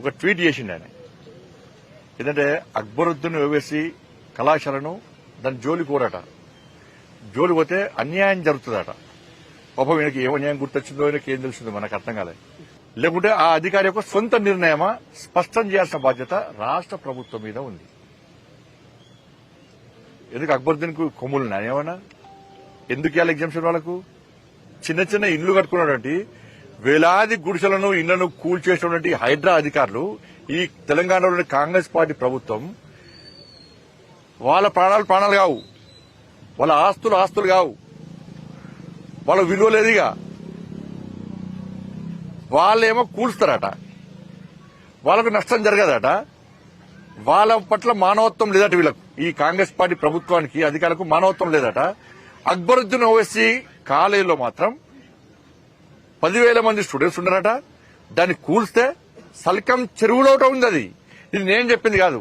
ఒక ట్వీట్ చేసిండు ఆయన. ఏంటంటే అక్బరుద్దీన్ ఓవైసీ కళాశాలను దాని జోలి కోరట, జోలి పోతే అన్యాయం జరుగుతుందట. పాపం ఈయనకి ఏం అన్యాయం గుర్తొచ్చిందో ఈయనకి ఏం తెలిసిందో మనకు అర్థం కాలేదు. లేకుంటే ఆ అధికారి యొక్క సొంత నిర్ణయమా స్పష్టం చేయాల్సిన బాధ్యత రాష్ట్ర ప్రభుత్వం మీద ఉంది. ఎందుకు అక్బరుద్దీన్ కు కొమ్ములు ఏమన్నా ఎందుకు ఇవ్వాలి ఎగ్జామ్షన్ వాళ్ళకు? చిన్న చిన్న ఇళ్లు కట్టుకున్నటువంటి వేలాది గుడిసెలను ఇళ్లను కూల్చేసినటువంటి హైడ్రా అధికారులు ఈ తెలంగాణలోని కాంగ్రెస్ పార్టీ ప్రభుత్వం వాళ్ళ ప్రాణాలు కావు, వాళ్ళ ఆస్తులు కావు, వాళ్ళ విలువ లేదుగా. వాళ్ళేమో కూల్స్తారట, వాళ్ళకు నష్టం జరగదట, వాళ్ళ పట్ల మానవత్వం లేదట. వీళ్ళకు ఈ కాంగ్రెస్ పార్టీ ప్రభుత్వానికి అధికారులకు మానవత్వం లేదట. అక్బరుద్దీన్ ఓవైసీ కాలేజీలో మాత్రం 10,000 మంది స్టూడెంట్స్ ఉన్నారట. దాన్ని కూల్స్తే సల్కం చెరువులో ఉంది. అది ఇది నేను చెప్పింది కాదు.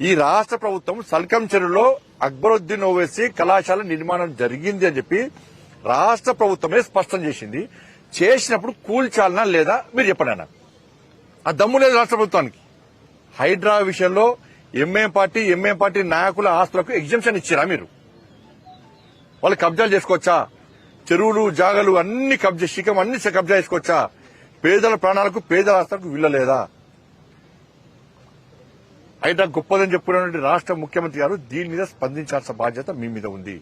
ఈ రాష్ట్ర ప్రభుత్వం సల్కం చెరువులో అక్బరుద్దీన్ ఓవైసీ కళాశాల నిర్మాణం జరిగింది అని చెప్పి రాష్ట్ర ప్రభుత్వమే స్పష్టం చేసింది. చేసినప్పుడు కూల్చాలనా లేదా మీరు చెప్పండి అన్న. ఆ దమ్ము లేదు రాష్ట్ర ప్రభుత్వానికి. హైడ్రా విషయంలో ఎంఏం పార్టీ నాయకుల ఆస్తులకు ఎగ్జంప్షన్ ఇచ్చారా మీరు? వాళ్ళు కబ్జాలు చేసుకోవచ్చా? చెరువులు జాగలు అన్ని కబ్జా, శిఖం అన్ని కబ్జా చేసుకోవచ్చా? పేదల ప్రాణాలకు పేదల ఆస్తులకు వీళ్ళలేదా? హైడ్రా గొప్పదని చెప్పుకున్నటువంటి రాష్ట్ర ముఖ్యమంత్రి గారు దీని మీద స్పందించాల్సిన బాధ్యత మీ మీద ఉంది.